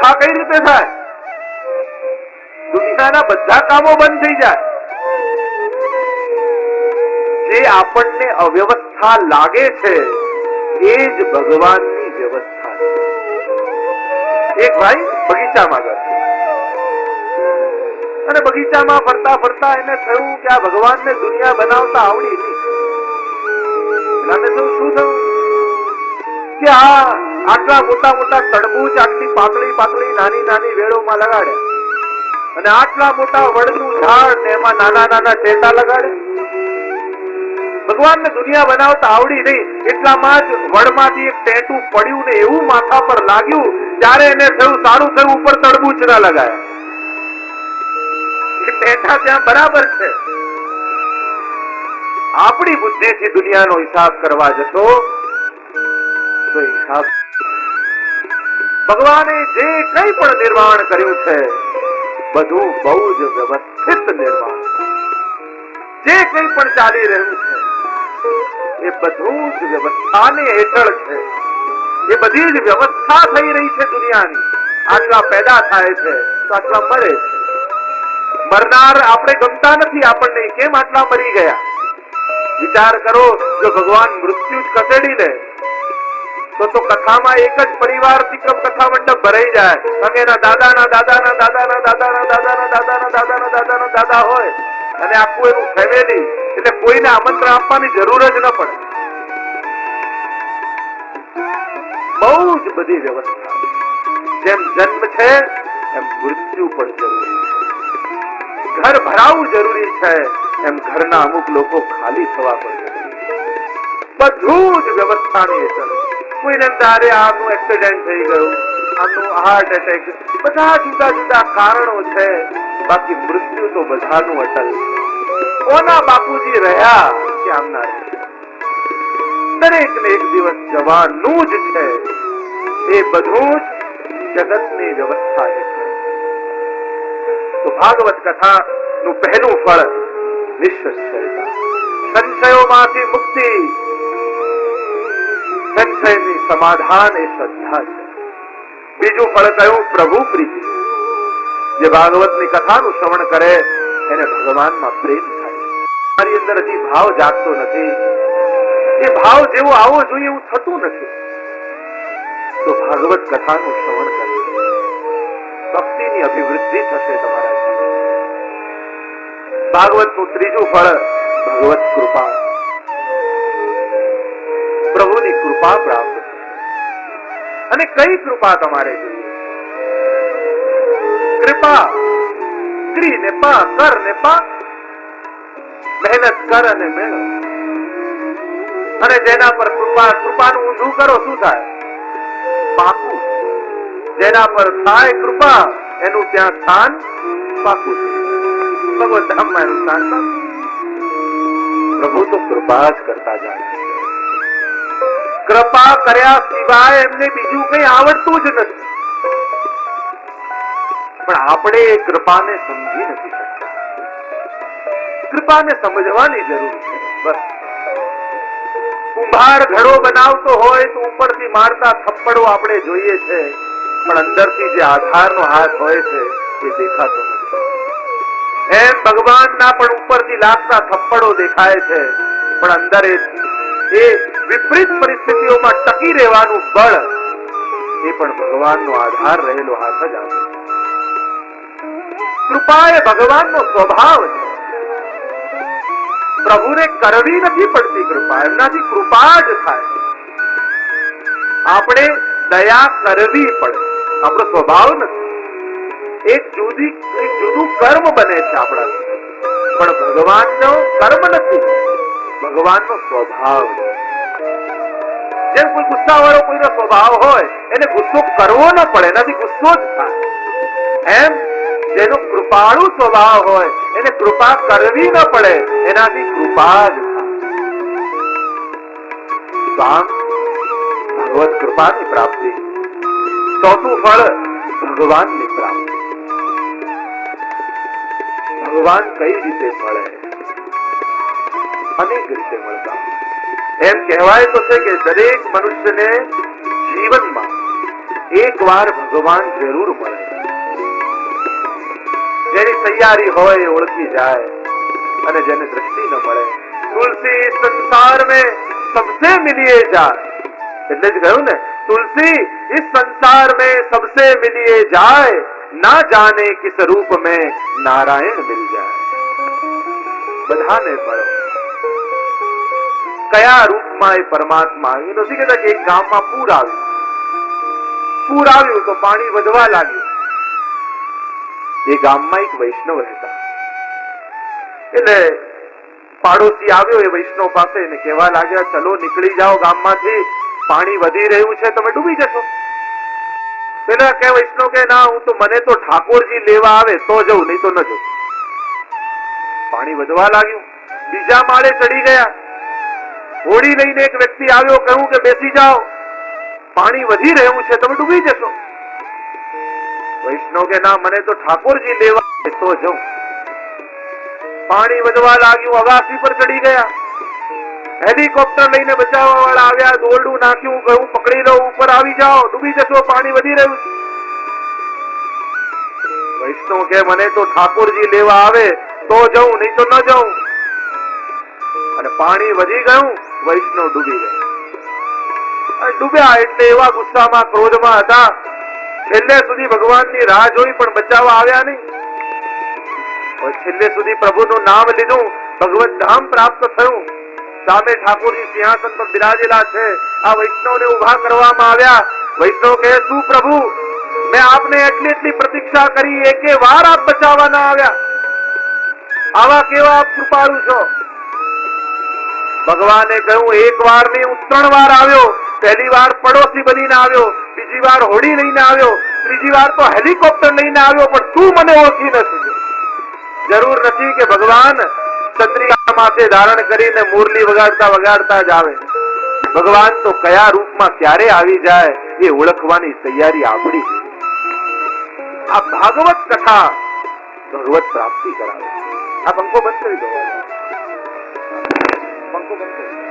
કૃપા કઈ રીતે થાય? દુનિયાના બધા કામો બંધ થઈ જાય. જે આપણને અવ્યવસ્થા લાગે છે એ જ ભગવાનની વ્યવસ્થા છે. એક ભાઈ બગીચામાં ગયો અને બગીચામાં ફરતા ફરતા એને થયું કે આ ભગવાનને દુનિયા બનાવતા આવડી નહીં. એને થયું શું થયું કે આટલા મોટા મોટા તડબૂચ આટલી પાતળી પાતળી નાની નાની વેળોમાં લગાડ્યા અને આટલા મોટા વડનું ઝાડ ને એમાં નાના નાના ટેટા લગાડ્યા. ભગવાનને દુનિયા બનાવતા આવડી નહીં એટલામાં જ વડમાંથી એક ટેટું પડ્યું ને એવું માથા પર લાગ્યું ત્યારે એને થયું સારું થયું ઉપર તડબૂચ ના લગાયા. એ ટેટા ત્યાં બરાબર છે. આપણી બુદ્ધિથી દુનિયાનો હિસાબ કરવા જશો તો હિસાબ ભગવાને જે કંઈ પણ નિર્માણ કર્યું છે બધું બહુ જ વ્યવસ્થિત નિર્માણ. જે કંઈ પણ ચાલી રહ્યું છે એ બધું જ વ્યવસ્થાની હેઠળ છે. એ બધી જ વ્યવસ્થા થઈ રહી છે દુનિયાની. આટલા પેદા થાય છે તો આટલા મરે છે. મરનાર આપણે ગમતા નથી. આપણને કેમ આટલા મરી ગયા? વિચાર કરો, જો ભગવાન મૃત્યુ જ ખસેડી લે તો કથામાં એક જ પરિવારથી કથા મંડપ ભરાઈ જાય. અને એના દાદાના દાદાના દાદાના દાદાના દાદાના દાદાના દાદાના દાદાના દાદા હોય અને આખું એનું ફેમિલી, એટલે કોઈને આમંત્રણ આપવાની જરૂર જ ન પડે. બહુ જ બધી વ્યવસ્થા. જેમ જન્મ છે એમ મૃત્યુ પણ જરૂરી છે. ઘર ભરાવું જરૂરી છે એમ ઘરના અમુક લોકો ખાલી થવા પણ જરૂરી છે. બધું જ વ્યવસ્થાની હેઠળ. કોઈને તારે આનું એક્સિડન્ટ થઈ ગયું, આનું હાર્ટ એટેક, બધા જુદા જુદા કારણો છે. બાકી મૃત્યુ તો બધાનું અટલ છે. કોના બાપુજી રહ્યા કે આમના રહ્યા, દરેક ને એક દિવસ જવાનું જ છે. એ બધું જ જગતની વ્યવસ્થા હેઠળ. તો ભાગવત કથા નું પહેલું ફળ નિશ્ચયતા, સંશયોમાંથી મુક્તિ. સંશયની સમાધાન એ શ્રદ્ધા છે. બીજું ફળ કયું? પ્રભુ પ્રીતિ. જે ભાગવતની કથાનું શ્રવણ કરે એને ભગવાનમાં પ્રેમ થાય. મારી અંદર હજી ભાવ જાગતો નથી. એ ભાવ જેવો આવવો જોઈએ એવું થતું નથી. તો ભાગવત કથાનું શ્રવણ કરે, ભક્તિની અભિવૃદ્ધિ થશે તમારા જીવનમાં. ભાગવતનું ત્રીજું ફળ ભગવત કૃપા. પ્રભુની કૃપા પ્રાપ્ત થશે. અને કઈ કૃપા તમારે જોઈએ? કૃપા ક્રી ને પા, કર ને પા. મહેનત કર અને મેળવ. અને જેના પર કૃપાનું ઊંધું કરો શું થાય? પાકું. જેના પર થાય કૃપા એનું ત્યાં સ્થાન પાકું. ભગવત ધામમાં એનું સ્થાન પાકું. પ્રભુ તો કૃપા જ કરતા જાણે છે. કૃપા કર્યા સિવાય એમને બીજું કઈ આવડતું જ નથી. પણ આપણે એ કૃપાને સમજી નથી શકતા. કૃપાને સમજવાની જરૂર છે. બસ કુંભાર ઘડો બનાવતો હોય તો ઉપરથી મારતા થપ્પડો આપણે જોઈએ છે, પણ અંદરથી જે આધારનો હાથ હોય છે એ દેખાતો નથી. એમ ભગવાનના પણ ઉપરથી લાગતા થપ્પડો દેખાય છે, પણ અંદર એ વિપરીત પરિસ્થિતિઓમાં ટકી રહેવાનું બળ એ પણ ભગવાનનો આધાર રહેલો હાથ જ આપે છે. કૃપા એ ભગવાનનો સ્વભાવ છે. પ્રભુને કરવી નથી પડતી કૃપા, એમનાથી કૃપા જ થાય. આપણે દયા કરવી પડે, આપણો સ્વભાવ નથી. એક જુદું કર્મ બને છે આપણાથી. પણ ભગવાનનો કર્મ નથી, ભગવાનનો સ્વભાવ છે. જેમ કોઈ ગુસ્સા વાળો કોઈનો સ્વભાવ હોય એને ગુસ્સો કરવો ન પડે, એનાથી ગુસ્સો જ થાય. એમ જેનો કૃપાળુ સ્વભાવ હોય એને કૃપા કરવી ન પડે, એનાથી કૃપા જ થાય. ભગવત કૃપાની પ્રાપ્તિ. ચોથું ફળ ભગવાનની પ્રાપ્તિ. ભગવાન કઈ રીતે મળે? અનેક રીતે મળતા. એમ કહેવાય તો છે કે દરેક મનુષ્યને જીવનમાં એક વાર ભગવાન જરૂર મળે. જેની તૈયારી હોય એ ઓળખી જાય, અને જેને દ્રષ્ટિ ન મળે. તુલસી સંસાર में सबसे मिलिए जाए, એટલે જ કહ્યું ને, तुलसी इस संसार में सबसे मिलिए जाए, ना जाने किस रूप में नारायण मिल जाए. બધાને મળો. કયા રૂપમાં એ પરમાત્મા આવ્યું? નથી કહેતા કે એક ગામમાં પૂર આવ્યું તો પાણી વધવા લાગ્યું. એ ગામમાં એક વૈષ્ણવ રહેતા. એટલે પાડોશી આવ્યો એ વૈષ્ણવ પાસે ને કહેવા લાગ્યા, ચલો નીકળી જાઓ ગામમાંથી, પાણી વધી રહ્યું છે, તમે ડૂબી જશો. પેલા કે વૈષ્ણવ કે ના, હું તો મને તો ઠાકોરજી લેવા આવે તો જઉં, નહીં તો ન જઉં. પાણી વધવા લાગ્યું. બીજા માળે ચડી ગયા. હોડી લઈને એક વ્યક્તિ આવ્યો, કહ્યું કે બેસી જાઓ, પાણી વધી રહ્યું છે, તમે ડૂબી જશો. વૈષ્ણવ કે ના, મને તો ઠાકોરજી લેવા આવે તો જઉં. પાણી વધવા લાગ્યું. અગાસી પર ચડી ગયા. હેલિકોપ્ટર લઈને બચાવવા વાળા આવ્યા, દોરડું નાખ્યું, કહ્યું પકડી લો, ઉપર આવી જાઓ, ડૂબી જશો, પાણી વધી રહ્યું છે. વૈષ્ણવ કે મને તો ઠાકોરજી લેવા આવે તો જઉં, નહીં તો ન જઉં. અને પાણી વધી ગયું. વૈષ્ણવ ડૂબી ગયા. ડૂબ્યા એટલે એવા ગુસ્સામાં, ક્રોધમાં હતા, છેલ્લે સુધી ભગવાનની રાહ જોઈ પણ બચાવવા આવ્યા નહીં. છેલ્લે સુધી પ્રભુનું નામ લીધું, ભગવત ધામ પ્રાપ્ત થયું. સામે ઠાકોરજી સિંહાસન પર બિરાજેલા છે. આ વૈષ્ણવને ઉભા કરવામાં આવ્યા. વૈષ્ણવ કહે, શું પ્રભુ, મેં આપને એટલી એટલી પ્રતીક્ષા કરી, એકે વાર આપ બચાવવા ના આવ્યા. આવા કેવા આપ કૃપાળુ છો. ભગવાને કહ્યું, એક વાર નહીં, હું 3 વાર આવ્યો. પહેલી વાર પડોશી બનીને આવ્યો, બીજી વાર હોડી લઈને આવ્યો, ત્રીજી વાર તો હેલિકોપ્ટર લઈને આવ્યો, પણ તું મને ઓળખી નથી. જરૂર નથી કે ભગવાન ચંદ્રિકા માથે ધારણ કરીને મુરલી વગાડતા વગાડતા જ આવે. ભગવાન તો કયા રૂપમાં ક્યારે આવી જાય એ ઓળખવાની તૈયારી આપણી. આ ભાગવત કથા ભગવત પ્રાપ્તિ કરાવે. આ પંખો બંધ કરી દો. પંખો બંધ કરી દો.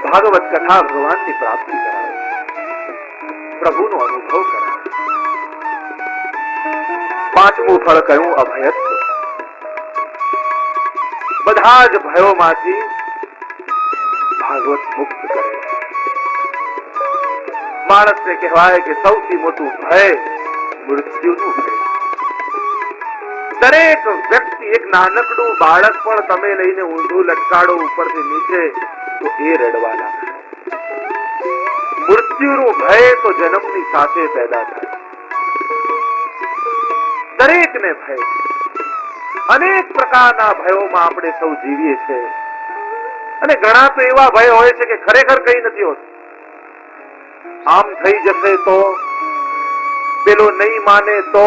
ભાગવત કથા ભગવાનની પ્રાપ્તિ કરાવે, પ્રભુનો અનુભવ કરાવે. 5મું ફળ કયું? અભયત્વ. બધા જ ભયોમાંથી ભાગવત મુક્ત કરે. માણસને કહેવાય કે સૌથી મોટું ભય મૃત્યુનું ભય. દરેક વ્યક્તિ, એક નાનકડું બાળક પણ તમે લઈને ઊંધું લટકાડો ઉપરથી નીચે તો એ રડવા લાગે. મૃત્યુનું ભય તો જન્મની સાથે પેદા થાય. દરેકને ભય. અનેક પ્રકારના ભયોમાં આપણે સૌ જીવીએ છીએ. અને ઘણા તો એવા ભય હોય છે કે ખરેખર કઈ નથી હોતું. આમ થઈ જશે તો, પેલો નહીં માને તો.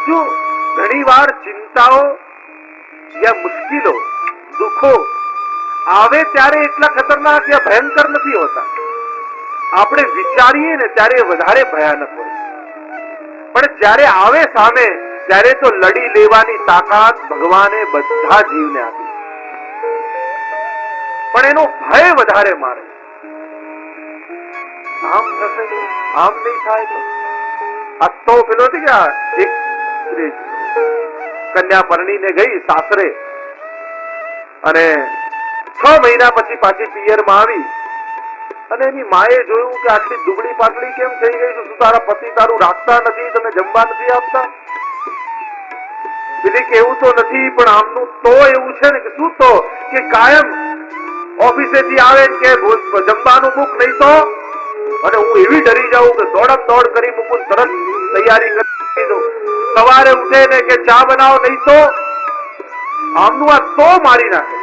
જો ઘણી વાર ચિંતાઓ યા મુશ્કેલો, દુઃખો આવે ત્યારે એટલા ખતરનાક યા ભયંકર નથી હોતા. આપણે વિચારીએ ને ત્યારે વધારે ભયાનક હોય. પણ જ્યારે આવે સામે, ત્યારે તો લડી લેવાની તાકાત ભગવાને બધા જીવને આપી. પણ એનો ભય વધારે મારે. આમ થશે, આમ નહીં થાય તો. આ તો પેલો નથી કે એક કન્યા પરણીને ગઈ સાસરે, અને 6 મહિના પછી પાછી પિયરમાં આવી. અને એની માએ જોયું કે આટલી દુબળી પાતળી કેમ થઈ ગઈ, શું તારા પતિ તારું રાખતા નથી, તમે જમવા નથી આપતા? પેલી કે એવું તો નથી, પણ આમનું તો એવું છે ને કે શું તો કે કાયમ ઓફિસેથી આવે કે જમવાનું મૂક, નહીં તો. અને હું એવી ડરી જાઉં કે દોડમ દોડ કરી મૂકું, તરત તૈયારી કરી દઉં. સવારે ઉઠે ને કે ચા બનાવો, નહીં તો. આમનું આ તો મારી નાખે.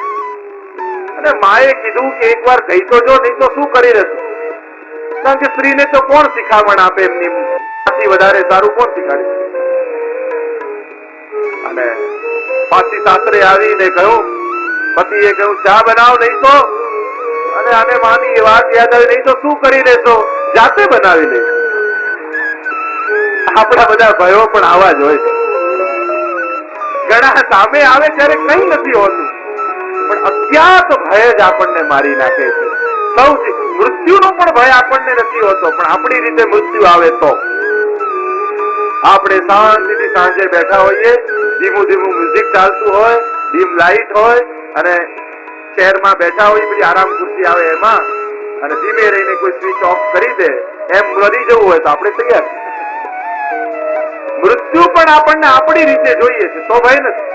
અને માએ કીધું કે એકવાર કહી તો જો, નહીં તો શું કરી રહેશું. કારણ કે સ્ત્રીને તો કોણ શિખામણ આપે, એમની વધારે સારું કોણ શીખાડી. અને પાછી સાસરે આવીને કહ્યું, પતિએ કહ્યું ચા બનાવો, નહીં તો. અને આને માની એ વાત યાદ આવી, નહીં તો શું કરી લેશો, જાતે બનાવી લે. આપણા બધા ભયો પણ આવા જ હોય છે. ઘણા સામે આવે ત્યારે કઈ નથી હોતું, પણ અજ્ઞાત ભય જ આપણને મારી નાખે છે. સૌથી મૃત્યુનો પણ ભય આપણને નથી હોતો, પણ આપણી રીતે મૃત્યુ આવે તો આપણે શાંતિથી સાંજે બેઠા હોઈએ, ધીમું ધીમું મ્યુઝિક ચાલતું હોય, ડીમ લાઈટ હોય અને ચેરમાં બેઠા હોઈએ, પછી આરામ ખુરશી આવે એમાં, અને ધીમે રહીને કોઈ સ્વિચ ઓફ કરી દે, એમ મરી જવું હોય તો આપણે તૈયાર. મૃત્યુ પણ આપણને આપણી રીતે જોઈએ છે, તો ભય નથી.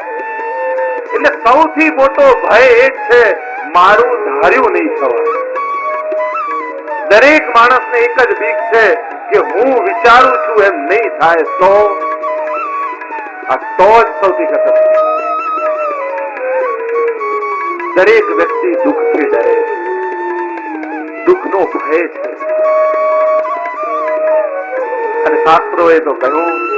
એટલે સૌથી મોટો ભય એ જ છે, મારું ધાર્યું નહીં થવાનું. દરેક માણસને એક જ બીક છે કે હું વિચારું છું એમ નહીં થાય તો. આ તો જ સૌથી ખતરનાક. દરેક વ્યક્તિ દુઃખથી ડરે, દુઃખનો ભય છે. અને શાસ્ત્રોએ તો કહ્યું